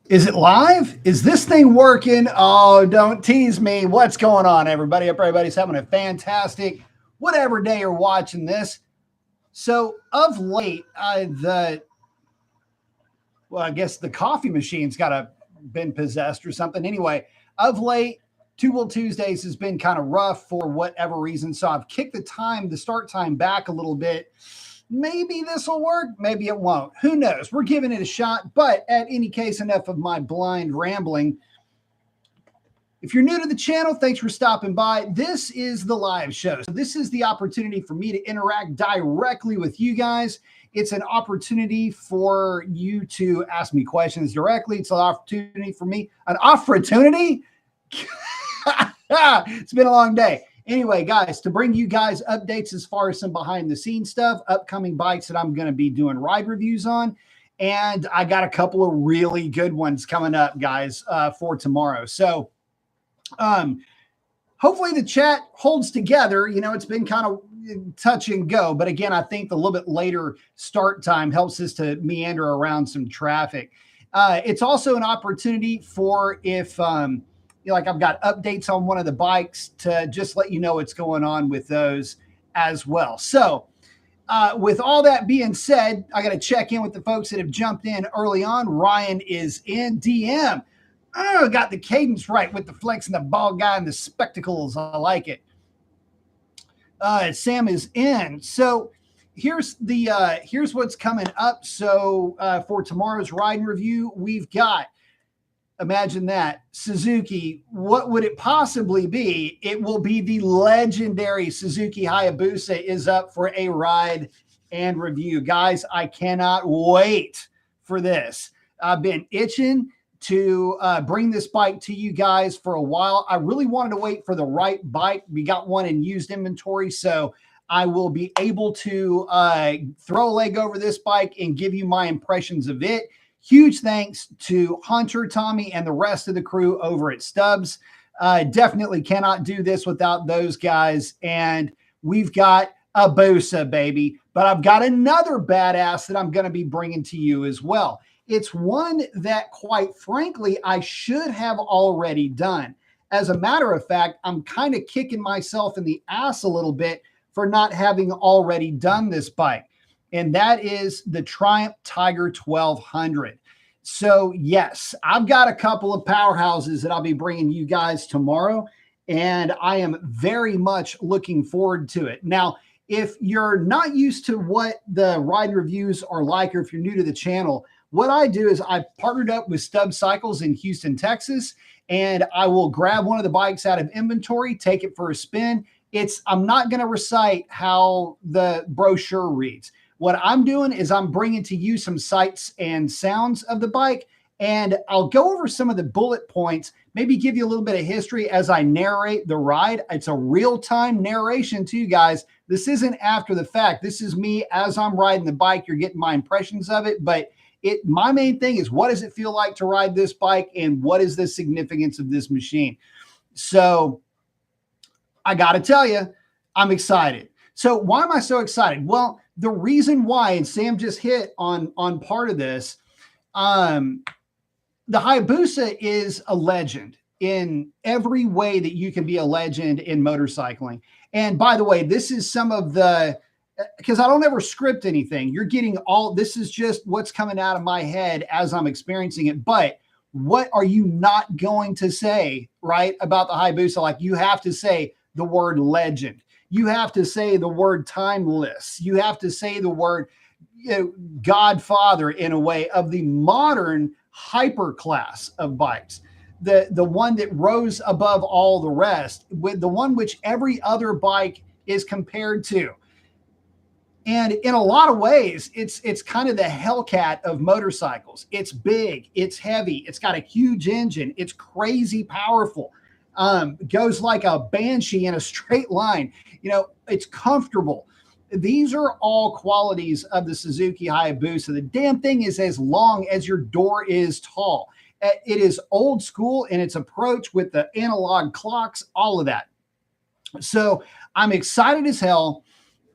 Is it live? Is this thing working? Oh, don't tease me. What's going on, everybody? Hope everybody's having a fantastic whatever day you're watching this. So, of late, I guess the coffee machine's got a been possessed or something. Anyway, of late, Two Will Tuesdays has been kind of rough for whatever reason. So I've kicked the start time back a little bit. Maybe this will work. Maybe it won't. Who knows? We're giving it a shot. But at any case, enough of my blind rambling. If you're new to the channel, thanks for stopping by. This is the live show. So this is the opportunity for me to interact directly with you guys. It's an opportunity for you to ask me questions directly. It's an opportunity for me. An opportunity? It's been a long day. Anyway, guys, to bring you guys updates as far as some behind the scenes stuff, upcoming bikes that I'm going to be doing ride reviews on. And I got a couple of really good ones coming up, guys, for tomorrow. So hopefully the chat holds together. You know, it's been kind of touch and go. But again, I think the little bit later start time helps us to meander around some traffic. It's also an opportunity for if like I've got updates on one of the bikes to just let you know what's going on with those as well. So with all that being said, I got to check in with the folks that have jumped in early on. Ryan is in. DM. Oh, got the cadence right with the flex and the bald guy and the spectacles. I like it. Sam is in. So here's what's coming up. So for tomorrow's ride review, we've got, imagine that, Suzuki. What would it possibly be? It will be the legendary Suzuki Hayabusa is up for a ride and review. Guys, I cannot wait for this. I've been itching to bring this bike to you guys for a while. I really wanted to wait for the right bike. We got one in used inventory, so I will be able to throw a leg over this bike and give you my impressions of it. Huge thanks to Hunter, Tommy, and the rest of the crew over at Stubbs. Definitely cannot do this without those guys. And we've got a Busa, baby. But I've got another badass that I'm going to be bringing to you as well. It's one that, quite frankly, I should have already done. As a matter of fact, I'm kind of kicking myself in the ass a little bit for not having already done this bike. And that is the Triumph Tiger 1200. So yes, I've got a couple of powerhouses that I'll be bringing you guys tomorrow, and I am very much looking forward to it. Now, if you're not used to what the ride reviews are like, or if you're new to the channel, what I do is I've partnered up with Stubbs Cycles in Houston, Texas, and I will grab one of the bikes out of inventory, take it for a spin. I'm not going to recite how the brochure reads. What I'm doing is I'm bringing to you some sights and sounds of the bike, and I'll go over some of the bullet points, maybe give you a little bit of history as I narrate the ride. It's a real-time narration to you guys. This isn't after the fact. This is me as I'm riding the bike. You're getting my impressions of it, but my main thing is, what does it feel like to ride this bike, and what is the significance of this machine? So I got to tell you, I'm excited. So why am I so excited? Well, the reason why, and Sam just hit on part of this, the Hayabusa is a legend in every way that you can be a legend in motorcycling. And by the way, this is some of the, because I don't ever script anything. You're getting this is just what's coming out of my head as I'm experiencing it. But what are you not going to say, right, about the Hayabusa? Like, you have to say the word legend. You have to say the word timeless. You have to say the word, godfather, in a way, of the modern hyper class of bikes. The one that rose above all the rest, with the one which every other bike is compared to. And in a lot of ways, it's kind of the Hellcat of motorcycles. It's big, it's heavy, it's got a huge engine, it's crazy powerful. Goes like a banshee in a straight line. You know, it's comfortable. These are all qualities of the Suzuki Hayabusa. The damn thing is as long as your door is tall. It is old school in its approach with the analog clocks, all of that. So I'm excited as hell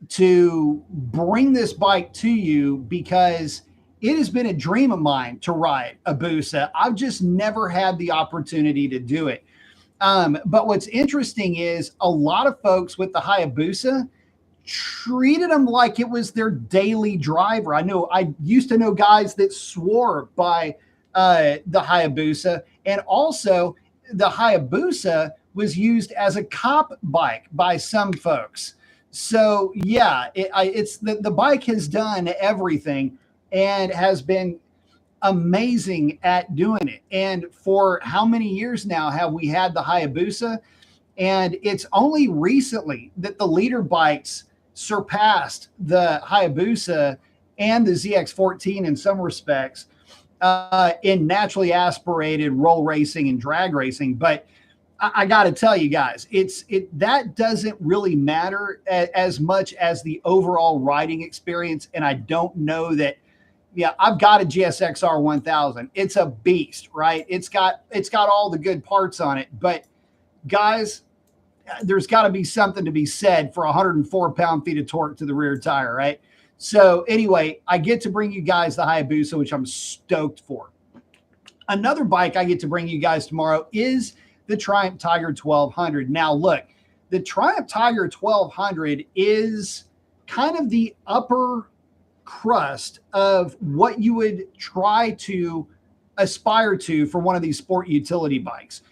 to bring this bike to you because it has been a dream of mine to ride a Busa. I've just never had the opportunity to do it. But what's interesting is a lot of folks with the Hayabusa treated them like it was their daily driver. I used to know guys that swore by the Hayabusa, and also the Hayabusa was used as a cop bike by some folks. So yeah, it's the bike has done everything and has been amazing at doing it. And for how many years now have we had the Hayabusa? And it's only recently that the leader bikes surpassed the Hayabusa and the ZX14 in some respects in naturally aspirated roll racing and drag racing. But I got to tell you guys, that doesn't really matter as much as the overall riding experience. And I don't know that. Yeah, I've got a GSXR 1000. It's a beast, right? It's got all the good parts on it. But guys, there's got to be something to be said for 104 pound-feet of torque to the rear tire, right? So anyway, I get to bring you guys the Hayabusa, which I'm stoked for. Another bike I get to bring you guys tomorrow is the Triumph Tiger 1200. Now, look, the Triumph Tiger 1200 is kind of the upper crust of what you would try to aspire to for one of these sport utility bikes.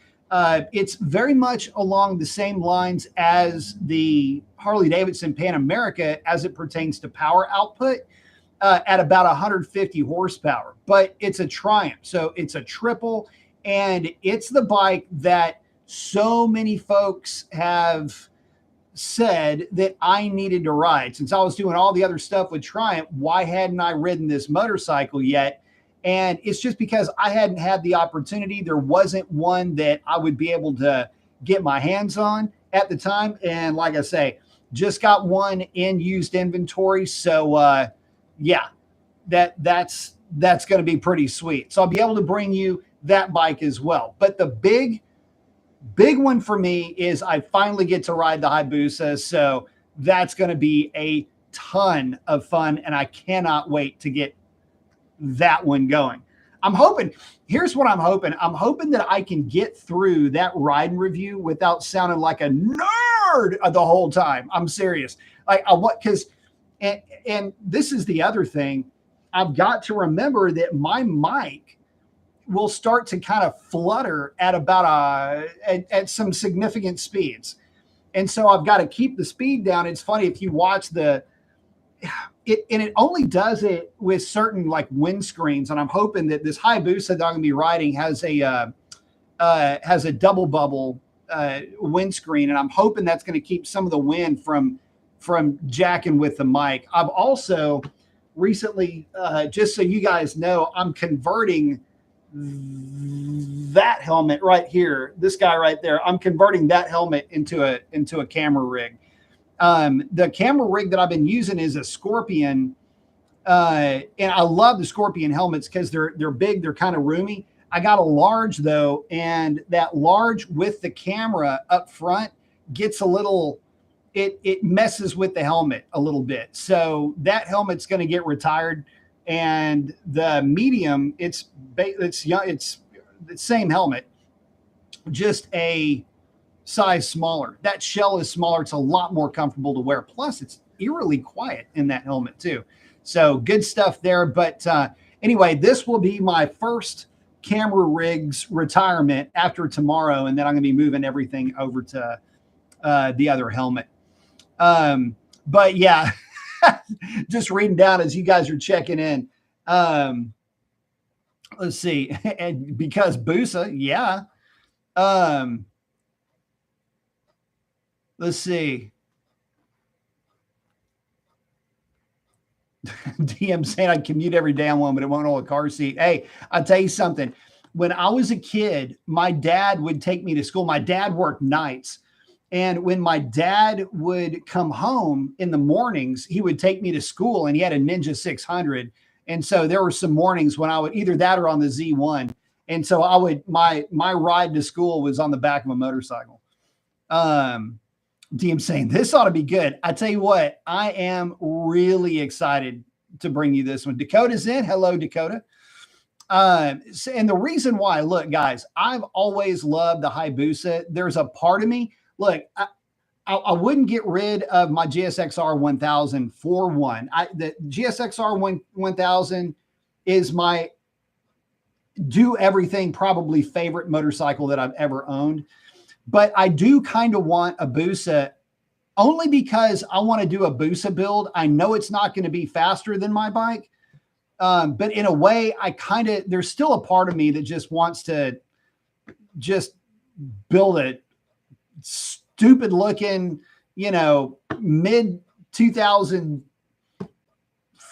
It's very much along the same lines as the Harley-Davidson Pan America as it pertains to power output at about 150 horsepower, but it's a Triumph. So it's a triple, and it's the bike that so many folks have said that I needed to ride. Since I was doing all the other stuff with Triumph, why hadn't I ridden this motorcycle yet? And it's just because I hadn't had the opportunity. There wasn't one that I would be able to get my hands on at the time. And like I say, just got one in used inventory. So yeah, that's going to be pretty sweet. So I'll be able to bring you that bike as well. But the big one for me is I finally get to ride the Hayabusa. So that's going to be a ton of fun, and I cannot wait to get that one going. Here's what I'm hoping. I'm hoping that I can get through that ride review without sounding like a nerd the whole time. I'm serious. And this is the other thing. I've got to remember that my mic will start to kind of flutter at about at some significant speeds. And so I've got to keep the speed down. It's funny if you watch and it only does it with certain like windscreens. And I'm hoping that this Hayabusa that I'm going to be riding has a double bubble windscreen. And I'm hoping that's going to keep some of the wind from jacking with the mic. I've also recently, just so you guys know, I'm converting that helmet right here, this guy right there. I'm converting that helmet into a camera rig. The camera rig that I've been using is a Scorpion, and I love the Scorpion helmets because they're big, they're kind of roomy. I got a large though, and that large with the camera up front gets a little, it messes with the helmet a little bit. So that helmet's going to get retired. And the medium, it's the same helmet, just a size smaller. That shell is smaller. It's a lot more comfortable to wear. Plus, it's eerily quiet in that helmet too. So good stuff there. But anyway, this will be my first camera rigs retirement after tomorrow, and then I'm going to be moving everything over to the other helmet. But yeah. Just reading down as you guys are checking in. Let's see. And because Busa, yeah. Let's see. DM saying I'd commute every day on one, but it won't hold a car seat. Hey, I'll tell you something. When I was a kid, my dad would take me to school. My dad worked nights. And when my dad would come home in the mornings, he would take me to school, and he had a Ninja 600. And so there were some mornings when I would either that or on the Z1. And so I would, my ride to school was on the back of a motorcycle. DM saying this ought to be good. I tell you what, I am really excited to bring you this one. Dakota's in. Hello, Dakota. And the reason why, look, guys, I've always loved the Hayabusa. There's a part of me, look, I wouldn't get rid of my GSXR 1000 for one. The GSXR 1000 is my do everything probably favorite motorcycle that I've ever owned. But I do kind of want a Busa only because I want to do a Busa build. I know it's not going to be faster than my bike. But in a way, there's still a part of me that just wants to just build a stupid looking, mid 2000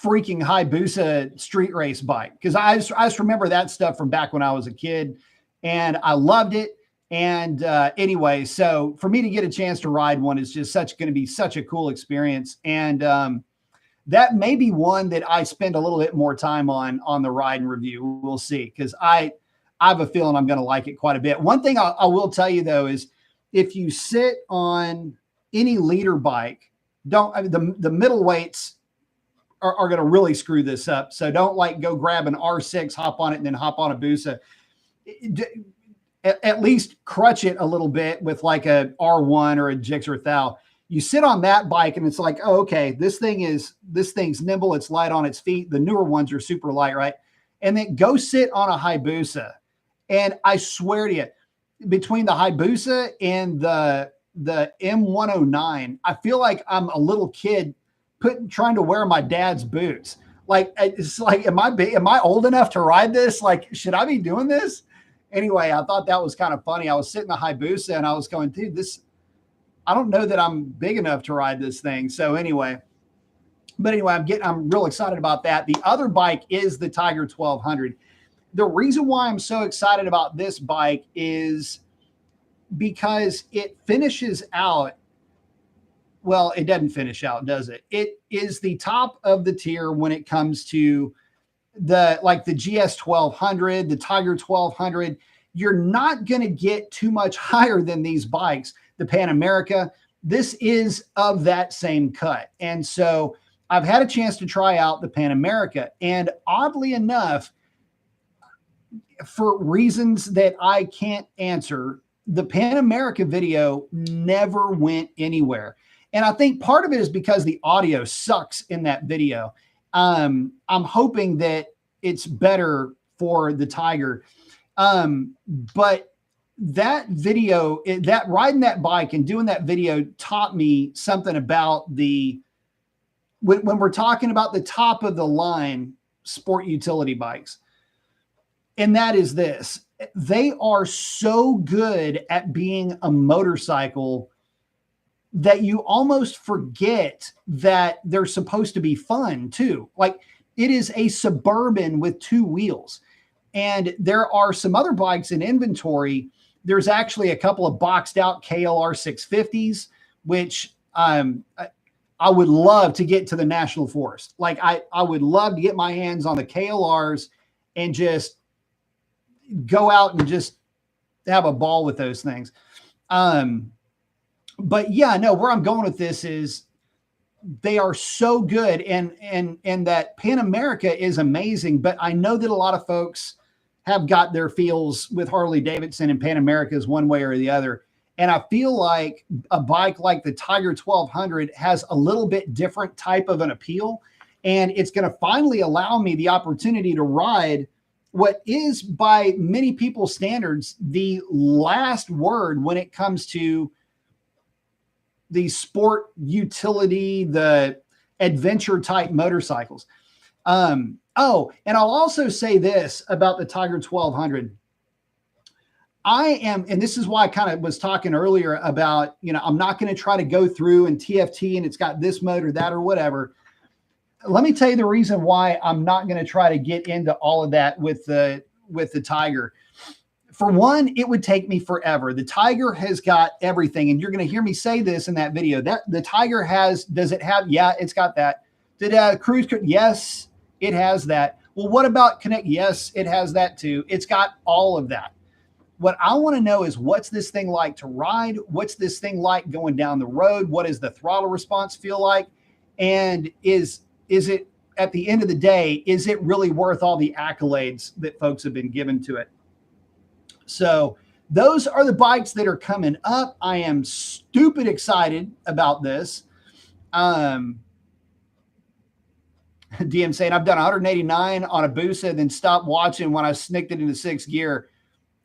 freaking Hayabusa street race bike. Cause I just remember that stuff from back when I was a kid and I loved it. And anyway, so for me to get a chance to ride one is just going to be such a cool experience. And that may be one that I spend a little bit more time on the ride and review. We'll see. Cause I have a feeling I'm going to like it quite a bit. One thing I will tell you though, is if you sit on any leader bike, the middleweights are going to really screw this up. So don't go grab an R6, hop on it, and then hop on a Busa. At least crutch it a little bit with like a R1 or a Gixxer Thou. You sit on that bike and it's like, oh, okay, this thing's nimble. It's light on its feet. The newer ones are super light, right? And then go sit on a Hayabusa. And I swear to you, between the Hayabusa and the M109, I feel like I'm a little kid trying to wear my dad's boots. It's like, am I old enough to ride this? Like, should I be doing this? Anyway, I thought that was kind of funny. I was sitting in the Hayabusa and I was going, dude, I don't know that I'm big enough to ride this thing. So anyway, I'm real excited about that. The other bike is the Tiger 1200. The reason why I'm so excited about this bike is because it finishes out. Well, it doesn't finish out, does it? It is the top of the tier when it comes to the GS 1200, the Tiger 1200. You're not going to get too much higher than these bikes. The Pan America, this is of that same cut. And so I've had a chance to try out the Pan America. And oddly enough, for reasons that I can't answer, the Pan America video never went anywhere. And I think part of it is because the audio sucks in that video. I'm hoping that it's better for the Tiger. But that video, that riding that bike and doing that video taught me something about when we're talking about the top of the line sport utility bikes. And that is this: they are so good at being a motorcycle that you almost forget that they're supposed to be fun too. Like, it is a Suburban with two wheels. And there are some other bikes in inventory. There's actually a couple of boxed out KLR 650s, which I would love to get to the National Forest. Like, I would love to get my hands on the KLRs and just go out and just have a ball with those things. But yeah, no, where I'm going with this is they are so good, and that Pan America is amazing. But I know that a lot of folks have got their feels with Harley Davidson and Pan Americas one way or the other. And I feel like a bike like the Tiger 1200 has a little bit different type of an appeal. And it's going to finally allow me the opportunity to ride what is, by many people's standards, the last word when it comes to the sport utility, the adventure type motorcycles. And I'll also say this about the Tiger 1200. And this is why I kind of was talking earlier about, I'm not going to try to go through and TFT and it's got this mode or that or whatever. Let me tell you the reason why I'm not going to try to get into all of that with the Tiger. For one, it would take me forever. The Tiger has got everything. And you're going to hear me say this in that video. That the Tiger does it have? Yeah, it's got that. Did cruise? Yes, it has that. Well, what about Connect? Yes, it has that too. It's got all of that. What I want to know is, what's this thing like to ride? What's this thing like going down the road? What does the throttle response feel like? And is it at the end of the day, is it really worth all the accolades that folks have been given to it? So those are the bikes that are coming up. I am stupid excited about this. DM saying I've done 189 on a Busa, then stopped watching when I snicked it into 6th gear.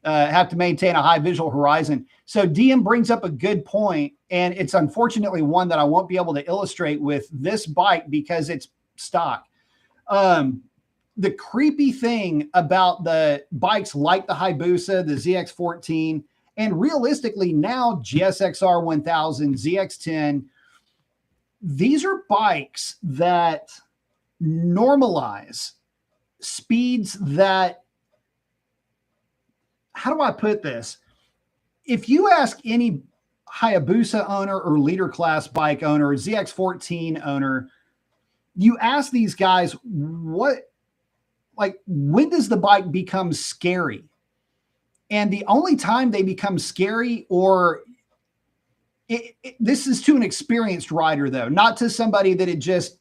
Have to maintain a high visual horizon. So DM brings up a good point, and it's unfortunately one that I won't be able to illustrate with this bike because it's stock. The creepy thing about the bikes like the Hayabusa, the ZX14, and realistically now GSXR 1000, ZX10, these are bikes that normalize speeds that, how do I put this? If you ask any Hayabusa owner or leader class bike owner, ZX14 owner, you ask these guys, when does the bike become scary? And the only time they become scary, or this is to an experienced rider though, not to somebody that had just,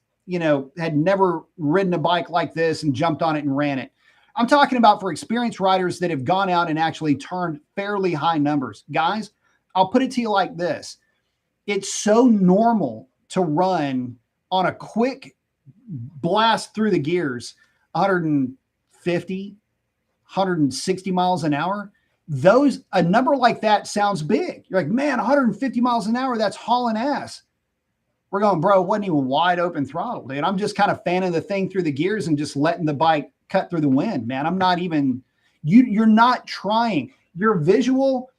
had never ridden a bike like this and jumped on it and ran it. I'm talking about for experienced riders that have gone out and actually turned fairly high numbers. Guys, I'll put it to you like this. It's so normal to run on a quick blast through the gears, 150, 160 miles an hour. A number like that sounds big. You're like, man, 150 miles an hour, that's hauling ass. We're going, bro, it wasn't even wide open throttle, dude. I'm just kind of fanning the thing through the gears and just letting the bike cut through the wind, man. I'm not even, you're not trying. Your visual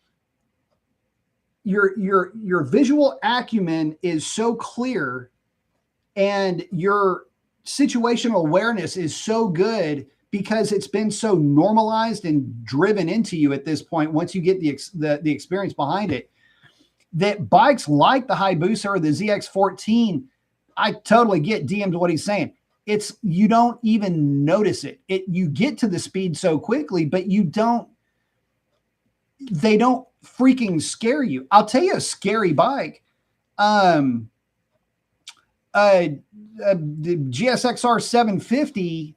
acumen is so clear, and your situational awareness is so good because it's been so normalized and driven into you at this point. Once you get the experience behind it, that bikes like the Hayabusa or the ZX14, I totally get DM'd what he's saying. It's, you don't even notice it. You get to the speed so quickly, but they don't freaking scare you. I'll tell you a scary bike. The GSXR 750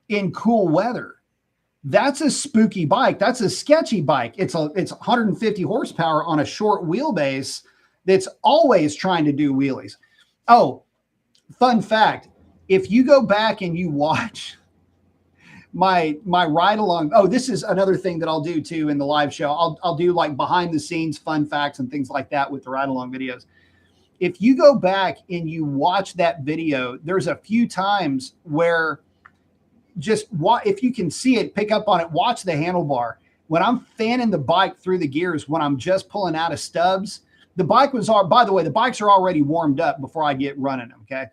in cool weather. That's a spooky bike. That's a sketchy bike. It's 150 horsepower on a short wheelbase that's always trying to do wheelies. Oh, fun fact. If you go back and you watch my ride along, this is another thing that I'll do too in the live show. I'll do like behind the scenes fun facts and things like that with the ride along videos. If you go back and you watch that video, there's a few times where if you can see it, pick up on it, watch the handlebar. When I'm fanning the bike through the gears, when I'm just pulling out of stubs, the bikes are already warmed up before I get running them. Okay.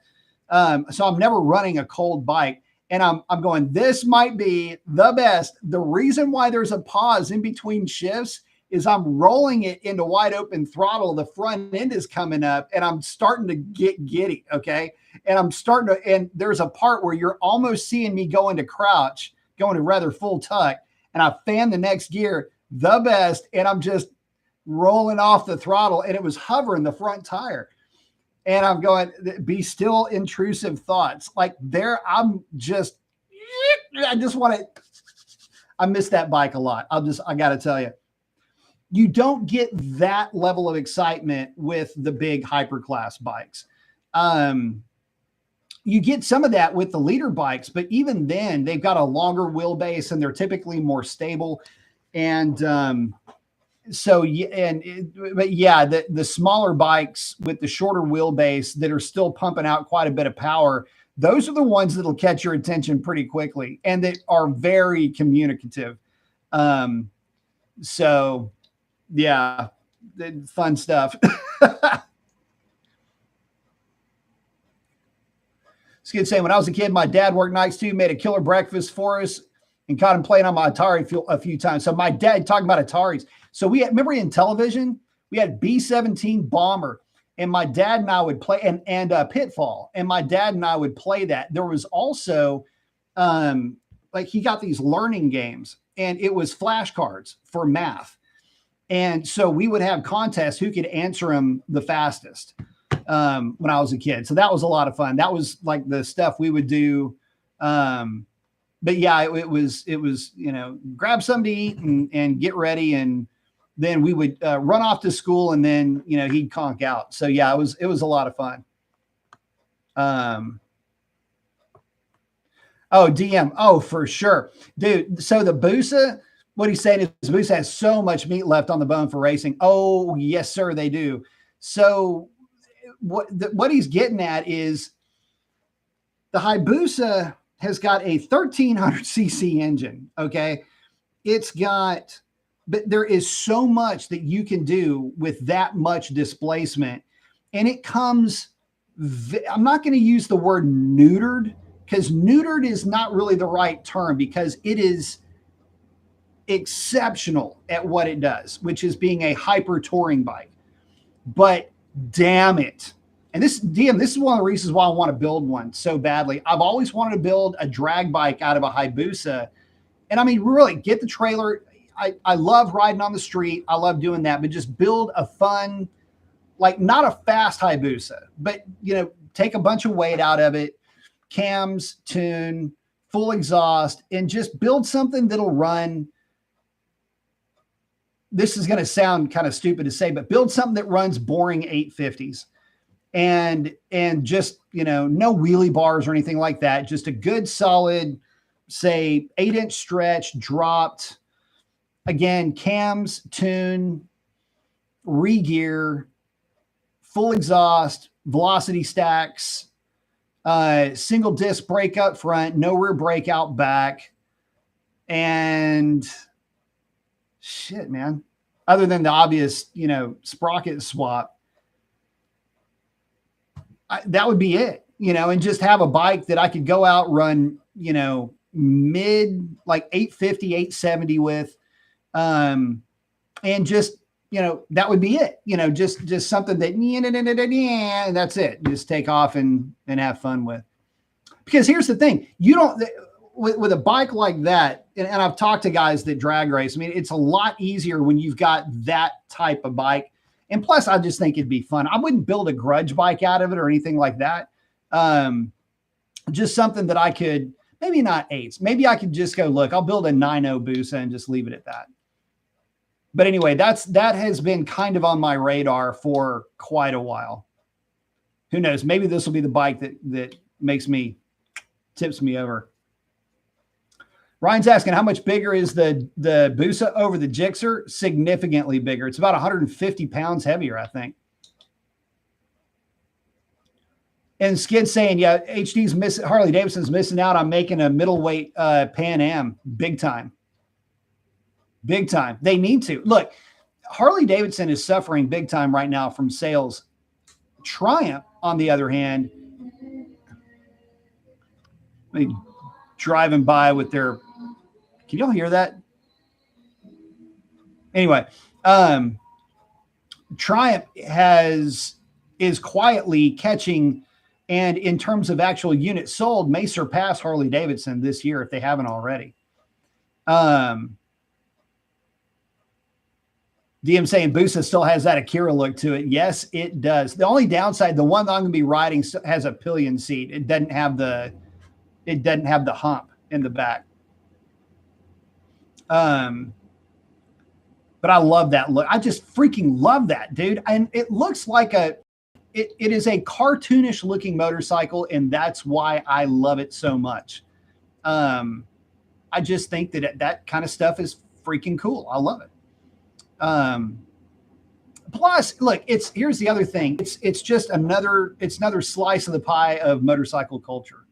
So I'm never running a cold bike, and I'm going, this might be the best. The reason why there's a pause in between shifts is I'm rolling it into wide open throttle. The front end is coming up and I'm starting to get giddy. Okay. And and there's a part where you're almost seeing me go into crouch, going to rather full tuck. And I fan the next gear, the best. And I'm just rolling off the throttle, and it was hovering the front tire. And I'm going, be still, intrusive thoughts. Like I miss that bike a lot. I got to tell you. You don't get that level of excitement with the big hyperclass bikes. You get some of that with the leader bikes, but even then they've got a longer wheelbase and they're typically more stable. And the smaller bikes with the shorter wheelbase that are still pumping out quite a bit of power, those are the ones that'll catch your attention pretty quickly and that are very communicative. Yeah, fun stuff. Skid saying, when I was a kid, my dad worked nights too, made a killer breakfast for us, and caught him playing on my Atari a few times. So my dad, talking about Ataris. So remember in television, we had B-17 Bomber, and my dad and I would play, and Pitfall, and my dad and I would play that. There was also, he got these learning games, and it was flashcards for math. And so we would have contests who could answer them the fastest. when I was a kid. So that was a lot of fun. That was like the stuff we would do. But yeah, it was, you know, grab something to eat and get ready. And then we would run off to school, and then, you know, he'd conk out. So yeah, it was a lot of fun. Oh, DM. Oh, for sure. Dude. So the Busa, what he's saying is Busa has so much meat left on the bone for racing. Oh, yes, sir, they do. So what he's getting at is the Hayabusa has got a 1300 cc engine. Okay. It's got, but there is so much that you can do with that much displacement. And it comes, I'm not going to use the word neutered, because neutered is not really the right term, because it is exceptional at what it does, which is being a hyper touring bike. But damn it. And this, DM, this is one of the reasons why I want to build one so badly. I've always wanted to build a drag bike out of a Hayabusa. And I mean, really get the trailer. I love riding on the street. I love doing that, but just build a fun, like not a fast Hayabusa, but, you know, take a bunch of weight out of it, cams, tune, full exhaust, and just build something that'll run. This is going to sound kind of stupid to say, but build something that runs boring 850s and just, you know, no wheelie bars or anything like that. Just a good solid, say 8-inch stretch dropped. Again, cams, tune, re-gear, full exhaust, velocity stacks, single disc brake up front, no rear brake out back. And shit, man, other than the obvious, you know, sprocket swap, that would be it, you know, and just have a bike that I could go out, run, you know, mid like 850, 870 with, and just, you know, that would be it, you know, just something that, and that's it. Just take off and have fun with. Because here's the thing, you don't, with a bike like that, and I've talked to guys that drag race. I mean, it's a lot easier when you've got that type of bike. And plus, I just think it'd be fun. I wouldn't build a grudge bike out of it or anything like that. Just something that I could, maybe not 8s. Maybe I could just go, look, I'll build a 9.0 Busa and just leave it at that. But anyway, that has been kind of on my radar for quite a while. Who knows? Maybe this will be the bike that tips me over. Ryan's asking, how much bigger is the Busa over the Gixxer? Significantly bigger. It's about 150 pounds heavier, I think. And Skid's saying, yeah, Harley Davidson's missing out on making a middleweight Pan Am. Big time. Big time. They need to. Look, Harley Davidson is suffering big time right now from sales. Triumph, on the other hand, I mean, driving by with their, can y'all hear that? Anyway, Triumph is quietly catching, and in terms of actual units sold, may surpass Harley Davidson this year if they haven't already. DM saying Busa still has that Akira look to it. Yes, it does. The only downside, the one that I'm going to be riding has a pillion seat. It doesn't have the hump in the back. But I love that look. I just freaking love that, dude. And it looks like it is a cartoonish looking motorcycle, and that's why I love it so much. I just think that kind of stuff is freaking cool. I love it. Plus, look, here's the other thing. It's just another slice of the pie of motorcycle culture.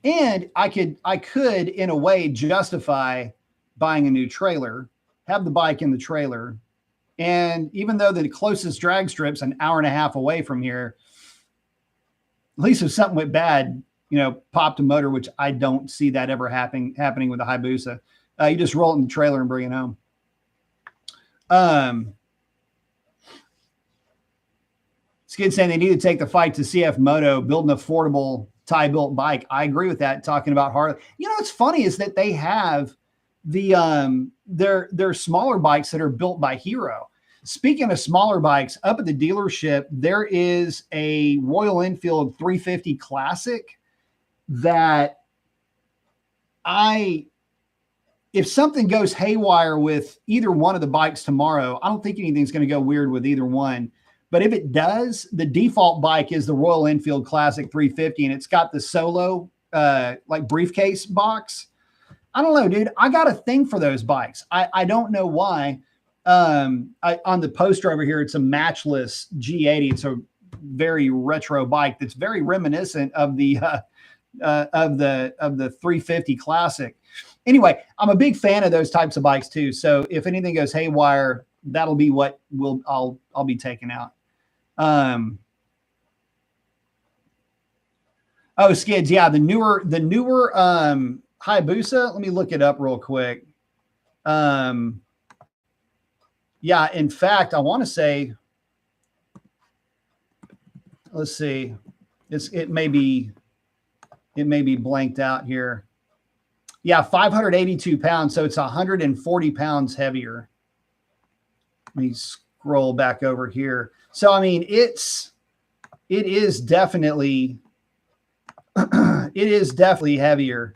And I could in a way justify buying a new trailer, have the bike in the trailer. And even though the closest drag strip's an hour and a half away from here, at least if something went bad, you know, popped a motor, which I don't see that ever happening with a Hayabusa. You just roll it in the trailer and bring it home. Skid saying they need to take the fight to CF Moto, build an affordable tie-built bike. I agree with that. Talking about Harley, you know, what's funny is that they have the their smaller bikes that are built by Hero. Speaking of smaller bikes, up at the dealership, there is a Royal Enfield 350 Classic that if something goes haywire with either one of the bikes tomorrow, I don't think anything's going to go weird with either one. But if it does, the default bike is the Royal Enfield Classic 350, and it's got the Solo like briefcase box. I don't know, dude. I got a thing for those bikes. I don't know why. On the poster over here, it's a Matchless G80. It's a very retro bike that's very reminiscent of the 350 Classic. Anyway, I'm a big fan of those types of bikes too. So if anything goes haywire, that'll be what I'll be taking out. Oh, skids, yeah, the newer Hayabusa. Let me look it up real quick. Yeah, in fact, I want to say, let's see, it may be blanked out here. Yeah, 582 pounds, so it's 140 pounds heavier. Let me scroll back over here. So I mean, it is definitely heavier.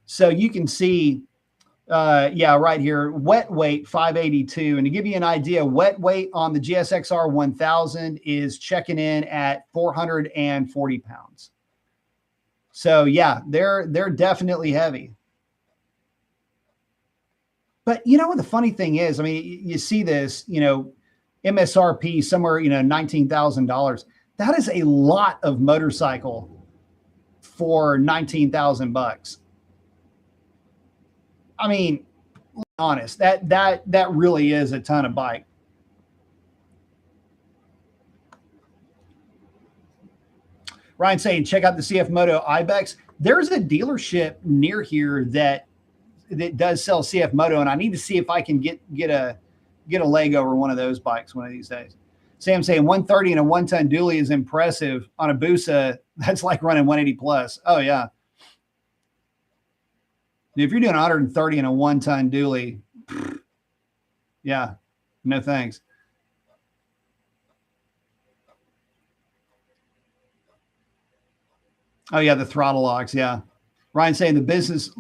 So you can see, yeah, right here, wet weight 582. And to give you an idea, wet weight on the GSXR 1000 is checking in at 440 pounds. So yeah, they're definitely heavy. But you know what the funny thing is? I mean, you see this, MSRP somewhere, $19,000. That is a lot of motorcycle for $19,000. I mean, honest, that really is a ton of bike. Ryan saying, check out the CF Moto Ibex. There's a dealership near here that does sell CF Moto, and I need to see if I can get a leg over one of those bikes one of these days. Sam saying 130 and a 1-ton dually is impressive. On a Busa, that's like running 180 plus. Oh yeah. If you're doing 130 and a 1-ton dually, yeah, no thanks. Oh yeah, the throttle locks. Yeah. Ryan saying the Busa is,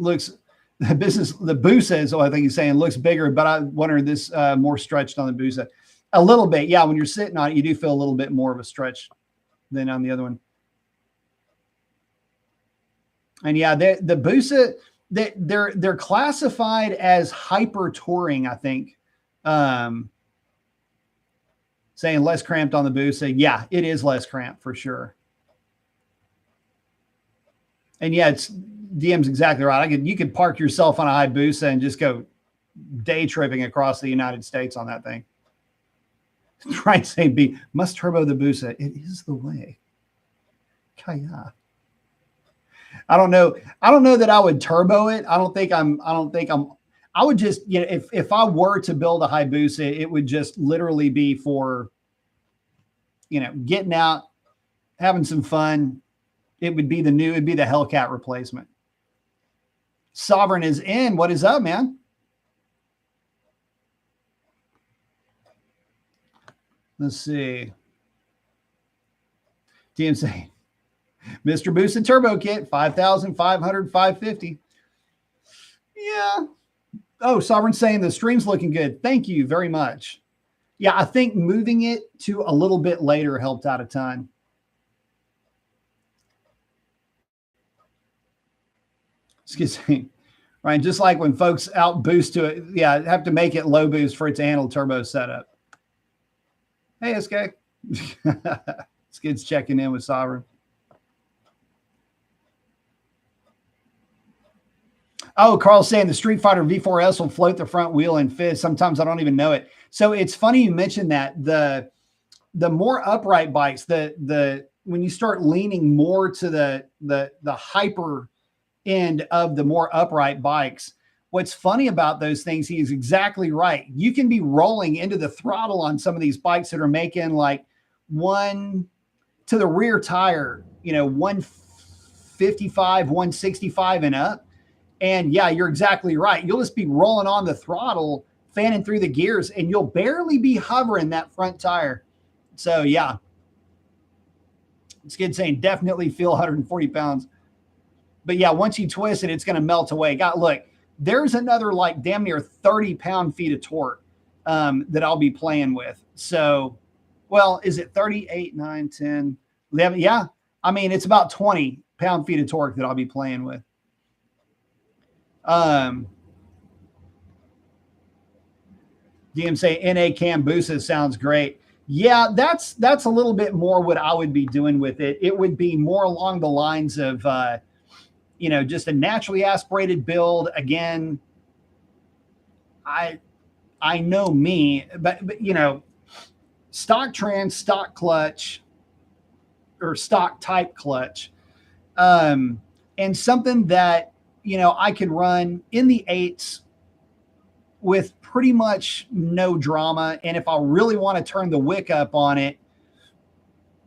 I think he's saying, looks bigger, but I wonder this more stretched on the Busa. A little bit. Yeah. When you're sitting on it, you do feel a little bit more of a stretch than on the other one. And yeah, the Busa, they're classified as hyper touring, I think. Saying less cramped on the Busa. Yeah, it is less cramped for sure. And yeah, DM's exactly right. You could park yourself on a Hayabusa and just go day tripping across the United States on that thing. Try and say B must turbo the Busa. It is the way. Kaya. I don't know that I would turbo it. I would just, if I were to build a Hayabusa, it would just literally be for, getting out, having some fun. It would be the Hellcat replacement. Sovereign is in. What is up, man? Let's see. DMC. Mr. Busa Turbo Kit, 5,500, 550. Yeah. Oh, Sovereign saying the stream's looking good. Thank you very much. Yeah, I think moving it to a little bit later helped out a ton. Excuse me. Right, just like when folks out boost to it, yeah, have to make it low boost for it to handle turbo setup. Hey, SK. Skid's checking in with Sovereign. Oh, Carl's saying the Street Fighter V4S will float the front wheel and fizz. Sometimes I don't even know it. So it's funny you mentioned that. The more upright bikes, when you start leaning more to the hyper end of the more upright bikes, what's funny about those things, he is exactly right. You can be rolling into the throttle on some of these bikes that are making like one to the rear tire, 155, 165 and up. And yeah, you're exactly right. You'll just be rolling on the throttle fanning through the gears, and you'll barely be hovering that front tire. So yeah, Skid saying definitely feel 140 pounds. But yeah, once you twist it, it's going to melt away. Look, there's another like damn near 30 pound-feet of torque that I'll be playing with. So, well, is it 38, 9, 10, 11? Yeah. I mean, it's about 20 pound-feet of torque that I'll be playing with. DM say NA Cambusa sounds great. Yeah, that's a little bit more what I would be doing with it. It would be more along the lines of, just a naturally aspirated build. Again, I know me, but stock trans, stock clutch, or stock type clutch, and something that I could run in the 8s with pretty much no drama. And if I really want to turn the wick up on it,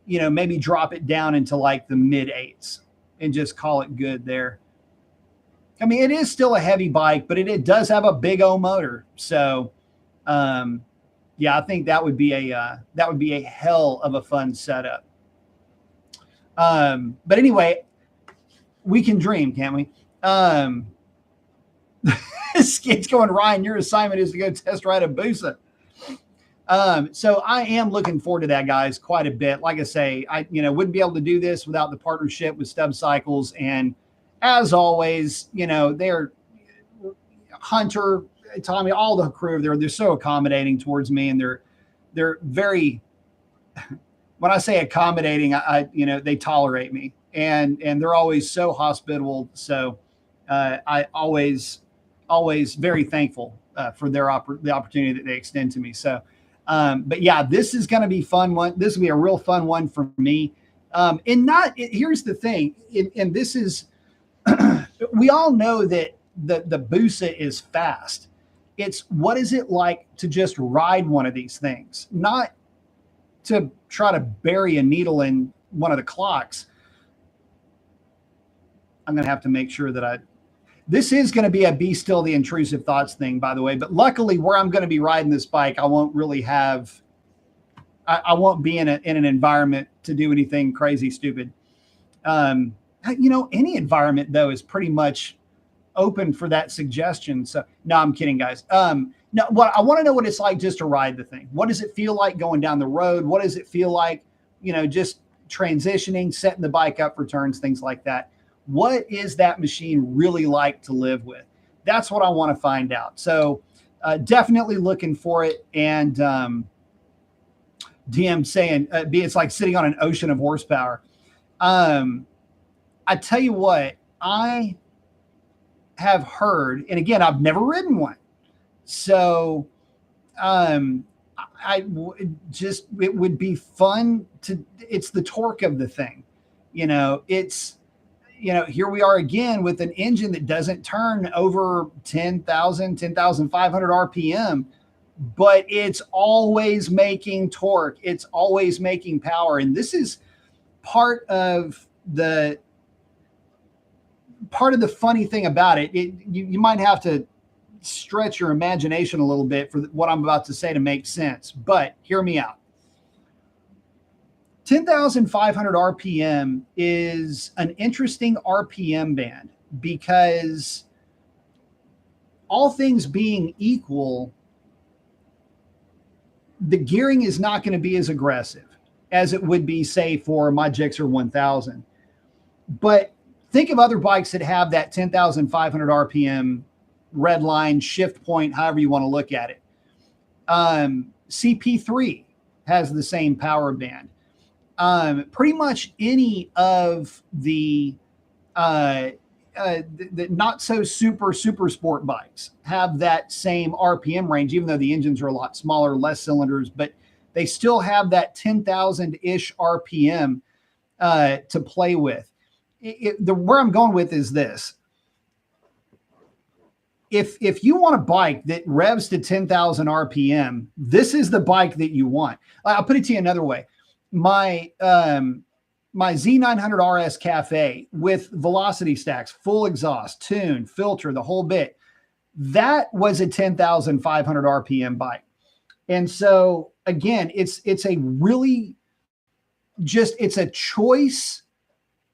maybe drop it down into like the mid 8s and just call it good there. I mean, it is still a heavy bike, but it does have a big O motor. So, yeah, I think that would be a hell of a fun setup. But anyway, we can dream, can't we? Skid's going, Ryan, your assignment is to go test ride a Busa. So I am looking forward to that, guys, quite a bit. Like I say, I wouldn't be able to do this without the partnership with Stub Cycles. And as always, they're Hunter, Tommy, all the crew, they're so accommodating towards me, and they're very, when I say accommodating, they tolerate me, and they're always so hospitable. So I always very thankful for the opportunity that they extend to me. So, but yeah, this is going to be fun one. This will be a real fun one for me. Here's the thing. And this is, we all know that the Busa is fast. It's what is it like to just ride one of these things, not to try to bury a needle in one of the clocks. I'm going to have to make sure that this is going to be a Be Still the Intrusive Thoughts thing, by the way. But luckily, where I'm going to be riding this bike, I won't really have, I won't be in an environment to do anything crazy stupid. Any environment, though, is pretty much open for that suggestion. So, no, I'm kidding, guys. No, what I want to know what it's like just to ride the thing. What does it feel like going down the road? What does it feel like, just transitioning, setting the bike up for turns, things like that? What is that machine really like to live with? That's what I want to find out. So definitely looking for it. And DM saying, it's like sitting on an ocean of horsepower. I tell you what, I have heard, and again, I've never ridden one. So it would be fun it's the torque of the thing. Here we are again with an engine that doesn't turn over 10,500 RPM, but it's always making torque. It's always making power. And this is part of the funny thing about it. You might have to stretch your imagination a little bit for what I'm about to say to make sense, but hear me out. 10,500 RPM is an interesting RPM band because all things being equal, the gearing is not going to be as aggressive as it would be, say, for my Gixxer 1000. But think of other bikes that have that 10,500 RPM red line, shift point, however you want to look at it. CP3 has the same power band. Pretty much any of the not so super sport bikes have that same RPM range, even though the engines are a lot smaller, less cylinders, but they still have that 10,000-ish RPM to play with. Where I'm going with is this. If you want a bike that revs to 10,000 RPM, this is the bike that you want. I'll put it to you another way. My Z900 RS Cafe with velocity stacks, full exhaust, tune, filter, the whole bit. That was a 10,500 RPM bike. And so again, it's a really just, it's a choice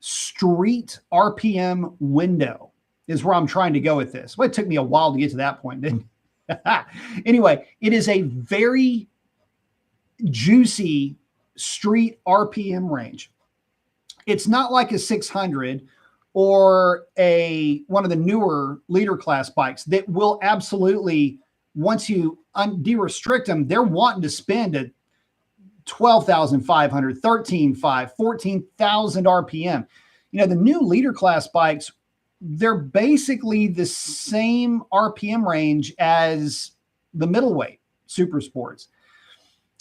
street RPM window is where I'm trying to go with this. Well, it took me a while to get to that point, didn't it? Anyway, it is a very juicy street RPM range. It's not like a 600 or one of the newer leader class bikes that will absolutely, once you de-restrict them, they're wanting to spend a 12,500, 13,500, 14,000 RPM. You know, the new leader class bikes, they're basically the same RPM range as the middleweight super sports.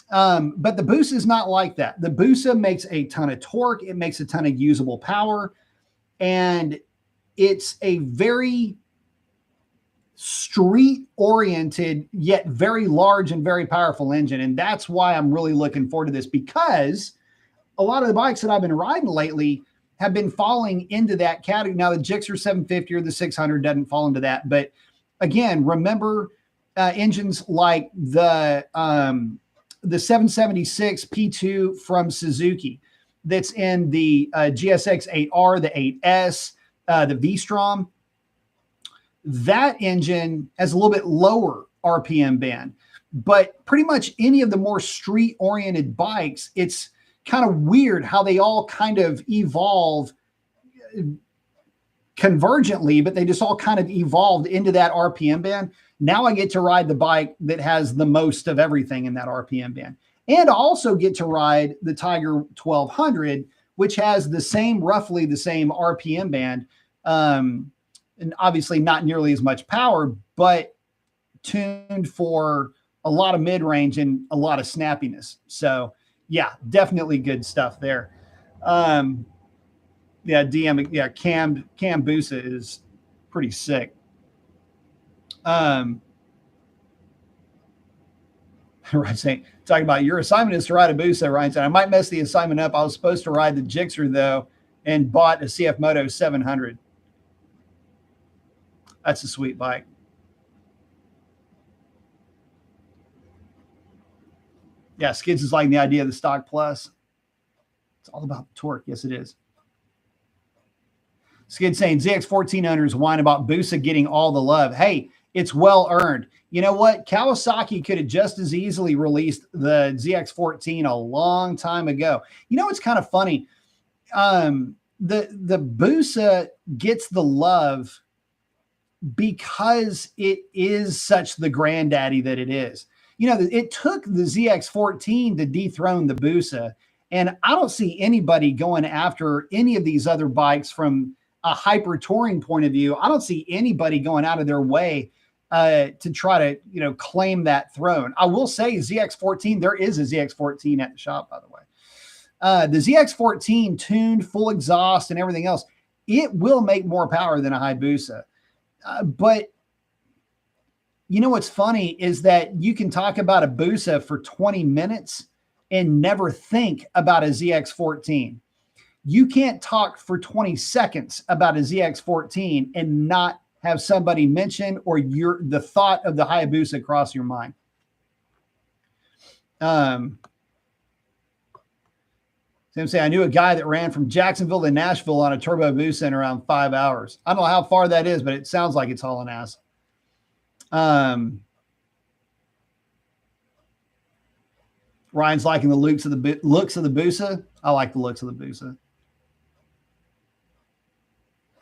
But the Busa is not like that. The Busa makes a ton of torque. It makes a ton of usable power. And it's a very street-oriented, yet very large and very powerful engine. And that's why I'm really looking forward to this, because a lot of the bikes that I've been riding lately have been falling into that category. Now, the Gixxer 750 or the 600 doesn't fall into that. But again, remember engines like the 776 P2 from Suzuki that's in the GSX 8R, the 8S, the V-Strom. That engine has a little bit lower RPM band, but pretty much any of the more street-oriented bikes, it's kind of weird how they all kind of evolve convergently, but they just all kind of evolved into that RPM band. Now I get to ride the bike that has the most of everything in that RPM band. And I also get to ride the Tiger 1200, which has roughly the same RPM band. And obviously not nearly as much power, but tuned for a lot of mid-range and a lot of snappiness. So yeah, definitely good stuff there. Cam Busa is pretty sick. Right, saying, talking about your assignment is to ride a Busa. Ryan said, I might mess the assignment up. I was supposed to ride the Gixxer though, and bought a CF Moto 700. That's a sweet bike. Yeah, Skids is liking the idea of the Stock Plus. It's all about torque. Yes, it is. Skid saying ZX14 owners whine about Busa getting all the love. Hey, it's well earned. You know what? Kawasaki could have just as easily released the ZX14 a long time ago. You know, it's kind of funny. The Busa gets the love because it is such the granddaddy that it is. You know, it took the ZX14 to dethrone the Busa, and I don't see anybody going after any of these other bikes from a hyper touring point of view. I don't see anybody going out of their way to try to, claim that throne. I will say ZX14, there is a ZX14 at the shop, by the way. The ZX14 tuned, full exhaust and everything else, it will make more power than a Hayabusa. But you know what's funny is that you can talk about a Busa for 20 minutes and never think about a ZX14. You can't talk for 20 seconds about a ZX14 and not have somebody mention or the thought of the Hayabusa cross your mind. Sam say, I knew a guy that ran from Jacksonville to Nashville on a turbo Busa in around 5 hours. I don't know how far that is, but it sounds like it's hauling ass. Ryan's liking the looks of the Busa. I like the looks of the Busa.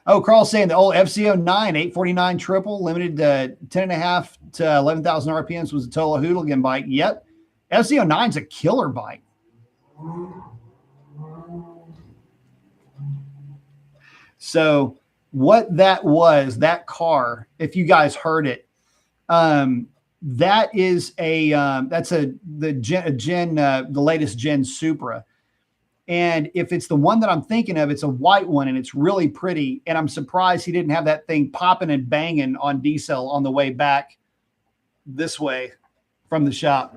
Oh, Carl's saying the old FCO9 849 triple limited to 10.5 to 11,000 RPMs was a total hooligan bike. Yep. FCO9's a killer bike. So what that was, that car, if you guys heard it, that is the latest gen Supra. And if it's the one that I'm thinking of, it's a white one and it's really pretty. And I'm surprised he didn't have that thing popping and banging on diesel on the way back this way from the shop.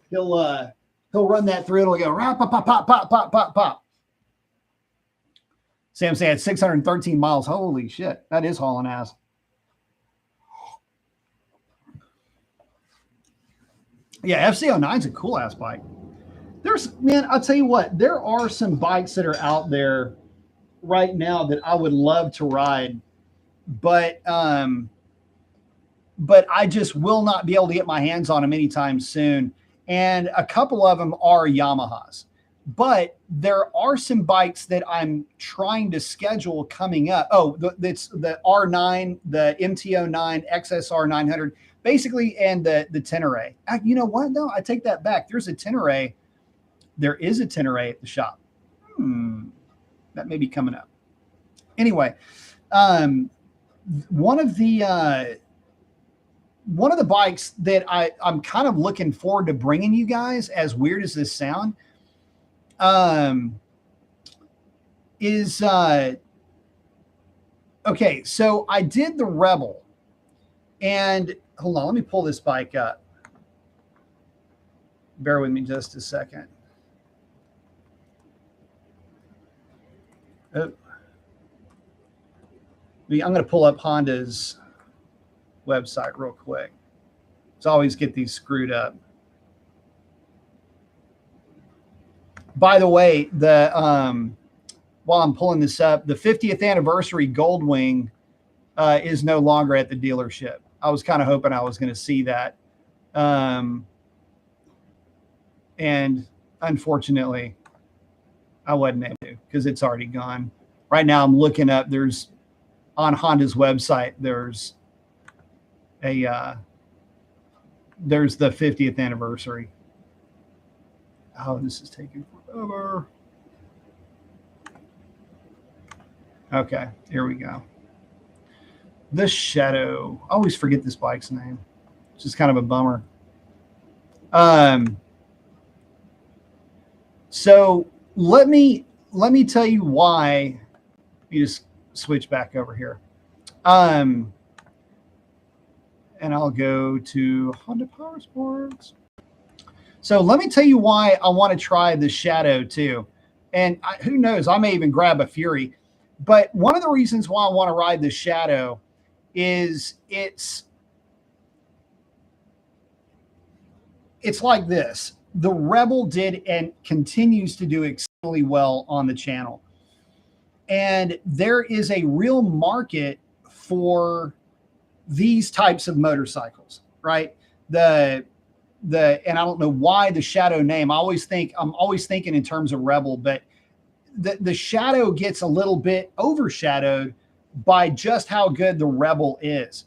He'll run that through. It'll go pop, pop, pop, pop, pop, pop, pop. Sam saying at 613 miles. Holy shit. That is hauling ass. Yeah, FC09 is a cool ass bike. Man, I'll tell you what, there are some bikes that are out there right now that I would love to ride, but I just will not be able to get my hands on them anytime soon. And a couple of them are Yamahas, but there are some bikes that I'm trying to schedule coming up. Oh, it's the R9, the MT09, XSR 900, basically, and the Tenere. You know what? No, I take that back. There is a Tenere at the shop. That may be coming up. Anyway, one of the bikes that I'm kind of looking forward to bringing you guys, as weird as this sound, is okay. So I did the Rebel, and hold on, let me pull this bike up. Bear with me just a second. Oh. I'm going to pull up Honda's website real quick. So I always get these screwed up. By the way, while I'm pulling this up, the 50th anniversary Goldwing is no longer at the dealership. I was kind of hoping I was going to see that. And unfortunately, I wasn't able to because it's already gone. Right now I'm looking up, on Honda's website, there's the 50th anniversary. Oh, this is taking forever. Okay, here we go. The Shadow. I always forget this bike's name. It's just kind of a bummer. So let me tell you why. You just switch back over here. And I'll go to Honda Power Sports. So let me tell you why I want to try the Shadow too. And who knows, I may even grab a Fury. But one of the reasons why I want to ride the Shadow is it's like this. The Rebel did and continues to do extremely well on the channel. And there is a real market for these types of motorcycles, right? And I don't know why the Shadow name. I'm always thinking in terms of Rebel, but the Shadow gets a little bit overshadowed by just how good the Rebel is.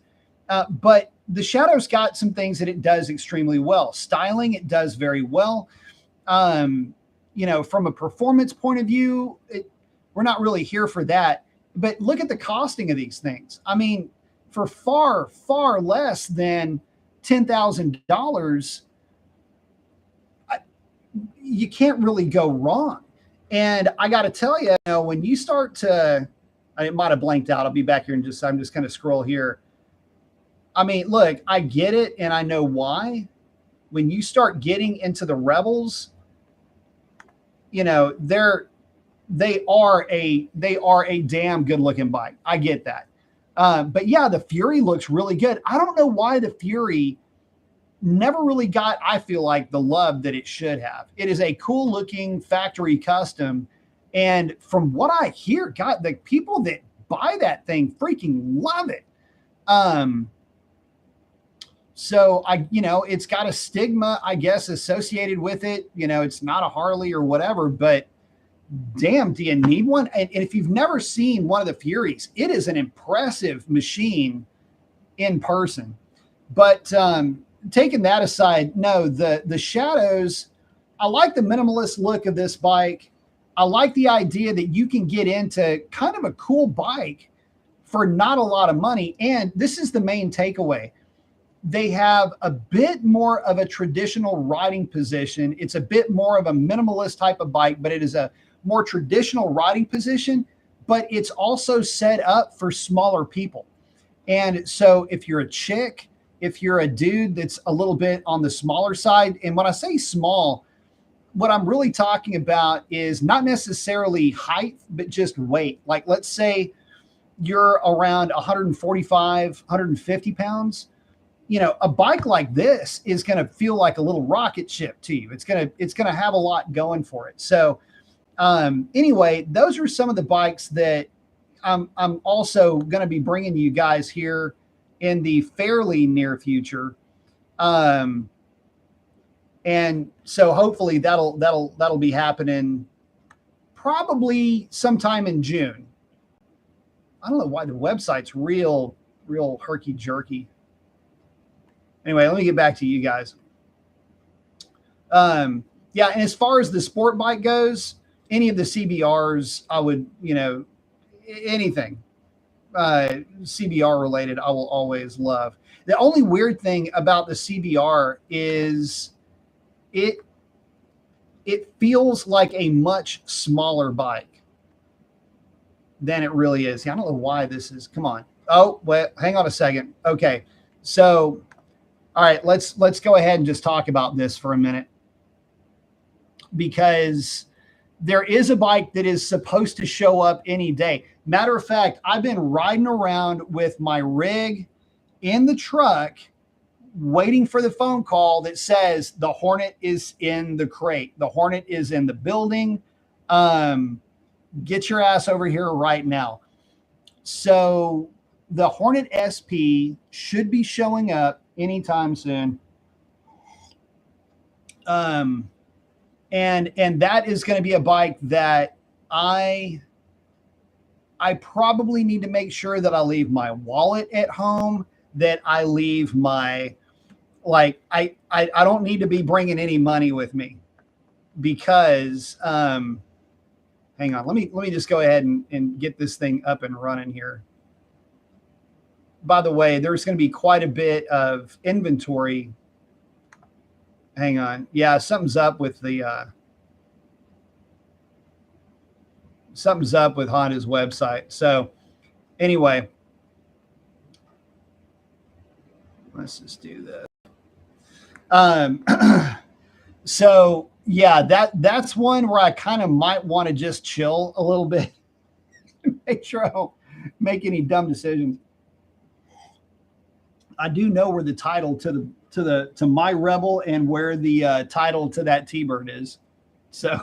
But the Shadow's got some things that it does extremely well. Styling, it does very well. From a performance point of view, we're not really here for that. But look at the costing of these things. I mean, for far, far less than $10,000, you can't really go wrong. And I got to tell you, when you start to, it might have blanked out. I'll be back here and I'm just going to scroll here. I mean, look, I get it. And I know why. When you start getting into the Rebels, they are a damn good looking bike. I get that. But yeah, the Fury looks really good. I don't know why the Fury never really got, I feel like, the love that it should have. It is a cool looking factory custom. And from what I hear, God, the people that buy that thing freaking love it. So it's got a stigma, I guess, associated with it. It's not a Harley or whatever, but damn, do you need one? And if you've never seen one of the Furies, it is an impressive machine in person. But taking that aside, no, the Shadows, I like the minimalist look of this bike. I like the idea that you can get into kind of a cool bike for not a lot of money. And this is the main takeaway. They have a bit more of a traditional riding position. It's a bit more of a minimalist type of bike, but it is a more traditional riding position, but it's also set up for smaller people. And so if you're a chick, if you're a dude that's a little bit on the smaller side, and when I say small, what I'm really talking about is not necessarily height, but just weight. Like, let's say you're around 145, 150 pounds. A bike like this is going to feel like a little rocket ship to you. It's going to have a lot going for it. So anyway, those are some of the bikes that I'm also going to be bringing you guys here in the fairly near future. And so hopefully that'll be happening probably sometime in June. I don't know why the website's real herky jerky. Anyway, let me get back to you guys. Yeah, and as far as the sport bike goes, any of the CBRs, I would, anything CBR related, I will always love. The only weird thing about the CBR is it feels like a much smaller bike than it really is. I don't know why this is. Come on. Oh, well, hang on a second. Okay. So, all right, let's go ahead and just talk about this for a minute, because there is a bike that is supposed to show up any day. Matter of fact, I've been riding around with my rig in the truck waiting for the phone call that says the Hornet is in the crate. The Hornet is in the building. Get your ass over here right now. So the Hornet SP should be showing up anytime soon. And that is going to be a bike that I probably need to make sure that I leave my wallet at home, that I leave my, I don't need to be bringing any money with me, because, hang on, let me just go ahead and get this thing up and running here. By the way, there's going to be quite a bit of inventory. Hang on. Yeah, something's up with the, something's up with Honda's website. So anyway, let's just do this. So yeah, that's one where I kind of might want to just chill a little bit, make sure I don't make any dumb decisions. I do know where the title to my Rebel and where the title to that T-Bird is. So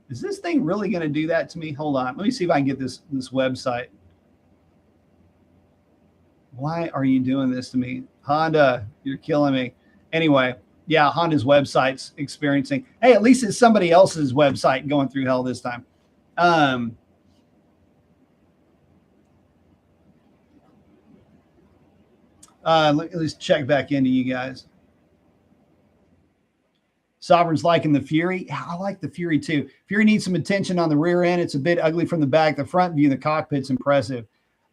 is this thing really going to do that to me? Hold on. Let me see if I can get this website. Why are you doing this to me? Honda, you're killing me. Anyway, yeah, Honda's website's experiencing. Hey, at least it's somebody else's website going through hell this time. Let's check back into you guys. Sovereign's liking the Fury. I like the Fury too. Fury needs some attention on the rear end. It's a bit ugly from the back. The front view in the cockpit's impressive.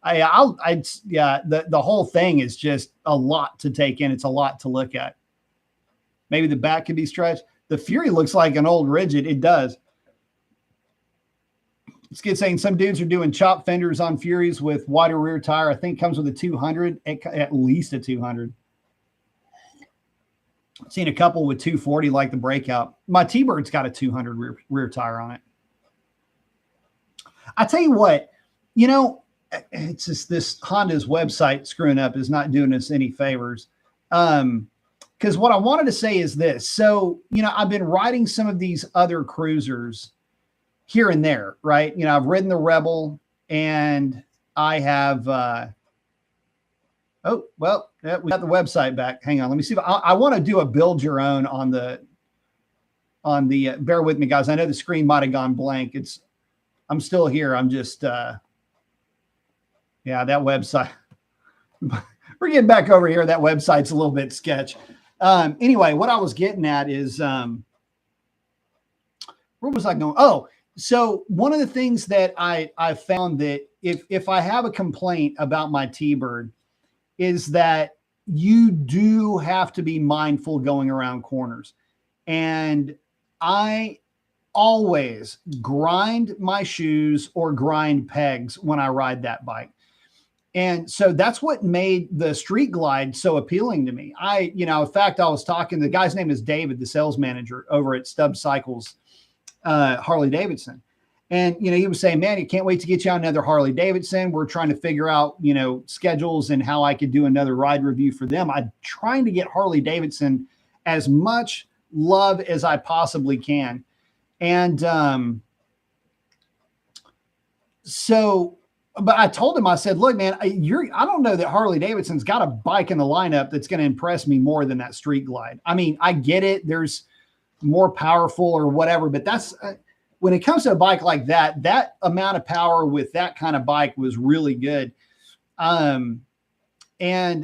The whole thing is just a lot to take in. It's a lot to look at. Maybe the back could be stretched. The Fury looks like an old Rigid. It does. Skid saying some dudes are doing chop fenders on Furies with wider rear tire. I think comes with a 200, at least a 200. I've seen a couple with 240 like the Breakout. My T-Bird's got a 200 rear tire on it. I tell you what, it's just this Honda's website screwing up is not doing us any favors. Because what I wanted to say is this. So, I've been riding some of these other cruisers here and there, right? I've ridden the Rebel, and I have, oh, well, yeah, we got the website back. Hang on. Let me see if I want to do a build your own on the, bear with me, guys. I know the screen might've gone blank. I'm still here. I'm just, yeah, that website, we're getting back over here. That website's a little bit sketch. Anyway, what I was getting at is, where was I going? Oh, so one of the things that I found that if I have a complaint about my T-Bird is that you do have to be mindful going around corners. And I always grind my shoes or grind pegs when I ride that bike. And so that's what made the Street Glide so appealing to me. In fact, I was talking, the guy's name is David, the sales manager over at Stubbs Cycles, Harley Davidson. And, he was saying, man, you can't wait to get you on another Harley Davidson. We're trying to figure out, schedules and how I could do another ride review for them. I'm trying to get Harley Davidson as much love as I possibly can. And but I told him, I said, look, man, I don't know that Harley Davidson's got a bike in the lineup that's going to impress me more than that Street Glide. I mean, I get it. There's more powerful or whatever, but that's when it comes to a bike like that, that amount of power with that kind of bike was really good. And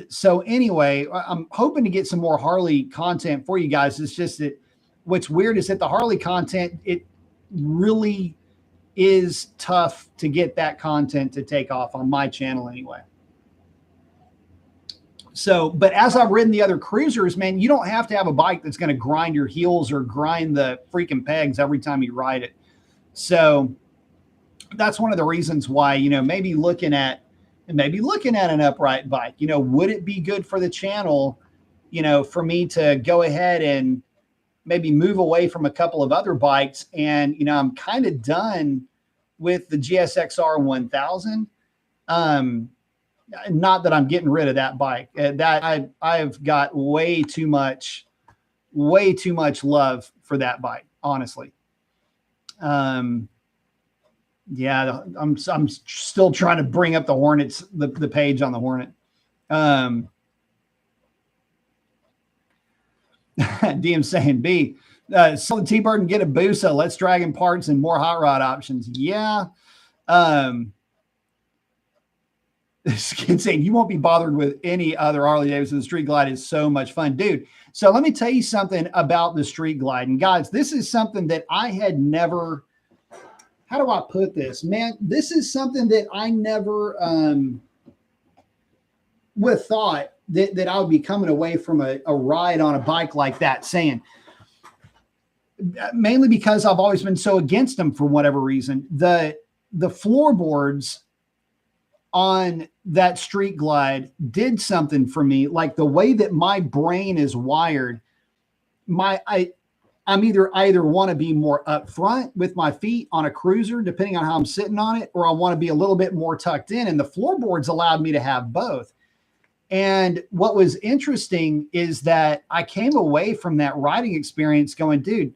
so anyway, I'm hoping to get some more Harley content for you guys. It's just that what's weird is that the Harley content, it really is tough to get that content to take off on my channel anyway. So, but as I've ridden the other cruisers, man, you don't have to have a bike that's going to grind your heels or grind the freaking pegs every time you ride it. So that's one of the reasons why, maybe looking at an upright bike, would it be good for the channel, for me to go ahead and maybe move away from a couple of other bikes. And, I'm kind of done with the GSXR 1000. Not that I'm getting rid of that bike, that I've got way too much love for that bike, honestly. Yeah, I'm still trying to bring up the Hornets, the page on the Hornet. DM saying B, sell the T-Bird and get a Busa. Let's drag in parts and more hot rod options. Yeah. This kid saying you won't be bothered with any other Harley Davidson. The Street Glide is so much fun, dude. So let me tell you something about the Street Glide. And guys, this is something that I had never, how do I put this, man? This is something that I never would have thought that I would be coming away from a ride on a bike like that saying, mainly because I've always been so against them for whatever reason. The floorboards on that Street Glide did something for me. Like the way that my brain is wired, I either want to be more up front with my feet on a cruiser, depending on how I'm sitting on it, or I want to be a little bit more tucked in. And the floorboards allowed me to have both. And what was interesting is that I came away from that riding experience going, dude,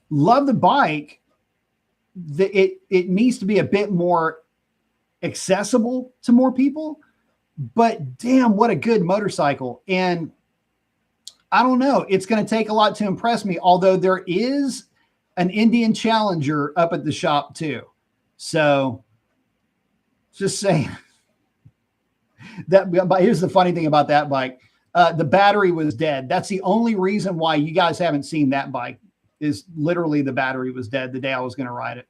love the bike. It needs to be a bit more accessible to more people, but damn, what a good motorcycle. And I don't know, it's going to take a lot to impress me, although there is an Indian Challenger up at the shop too. So just saying that. But here's the funny thing about that bike. The battery was dead. That's the only reason why you guys haven't seen that bike, is literally the battery was dead the day I was going to ride it.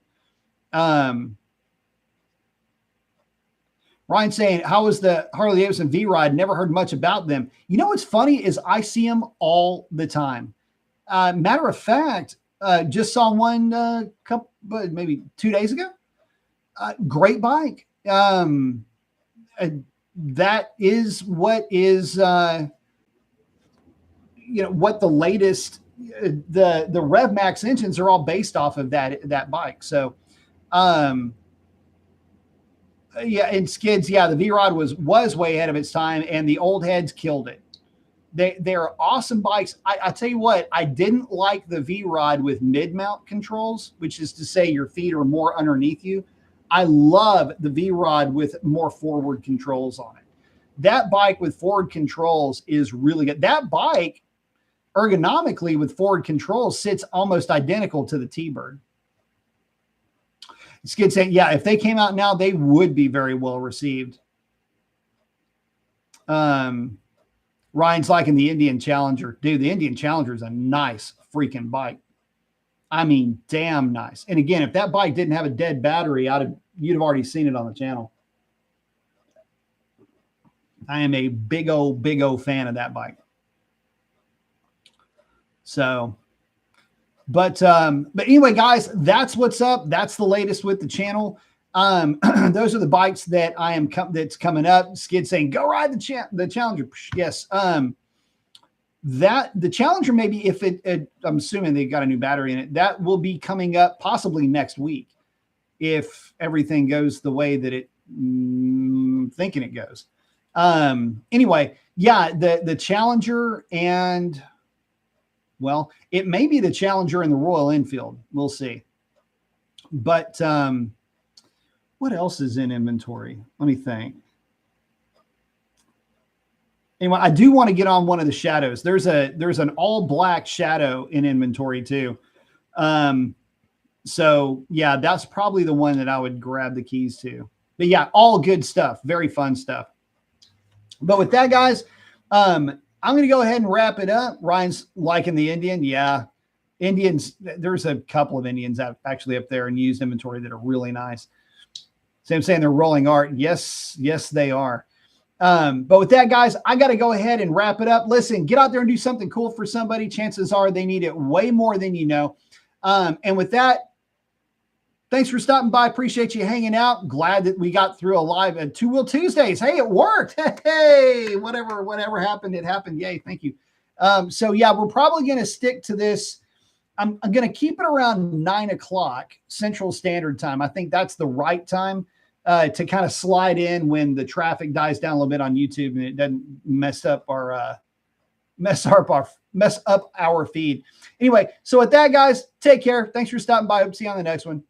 Ryan saying, how was the Harley Davidson V-Ride? Never heard much about them. You know what's funny is I see them all the time. Matter of fact, just saw one maybe 2 days ago. Great bike. That is what is what the latest the Rev Max engines are all based off of that bike. So yeah, and skids, yeah, the V-Rod was way ahead of its time, and the old heads killed it. They're awesome bikes. I tell you what, I didn't like the V-Rod with mid-mount controls, which is to say your feet are more underneath you. I love the V-Rod with more forward controls on it. That bike with forward controls is really good. That bike, ergonomically with forward controls, sits almost identical to the T-Bird. Skid saying, yeah, if they came out now, they would be very well received. Ryan's liking the Indian Challenger. Dude, the Indian Challenger is a nice freaking bike. I mean, damn nice. And again, if that bike didn't have a dead battery, you'd have already seen it on the channel. I am a big old fan of that bike. So, but anyway, guys, that's what's up. That's the latest with the channel. Those are the bikes that that's coming up. Skid saying, go ride the Challenger. Yes. That the Challenger, maybe if I'm assuming they got a new battery in it, that will be coming up possibly next week if everything goes the way that it thinking it goes. Anyway, yeah, the Challenger, and well, it may be the Challenger and the Royal Enfield. We'll see. But what else is in inventory? Let me think. Anyway, I do want to get on one of the Shadows. There's an all black Shadow in inventory too. So yeah, that's probably the one that I would grab the keys to. But yeah, all good stuff. Very fun stuff. But with that, guys, I'm going to go ahead and wrap it up. Ryan's liking the Indian. Yeah. Indians. There's a couple of Indians actually up there in used inventory that are really nice. Same saying they're rolling art. Yes, they are. But with that, guys, I got to go ahead and wrap it up. Listen, get out there and do something cool for somebody. Chances are they need it way more than you know. And with that, thanks for stopping by. Appreciate you hanging out. Glad that we got through a live at Two Wheel Tuesdays. Hey, it worked. Hey, whatever happened, it happened. Yay, thank you. So yeah, we're probably going to stick to this. I'm going to keep it around 9 o'clock Central Standard Time. I think that's the right time to kind of slide in when the traffic dies down a little bit on YouTube and it doesn't mess up our feed. Anyway, so with that, guys, take care. Thanks for stopping by. Hope to see you on the next one.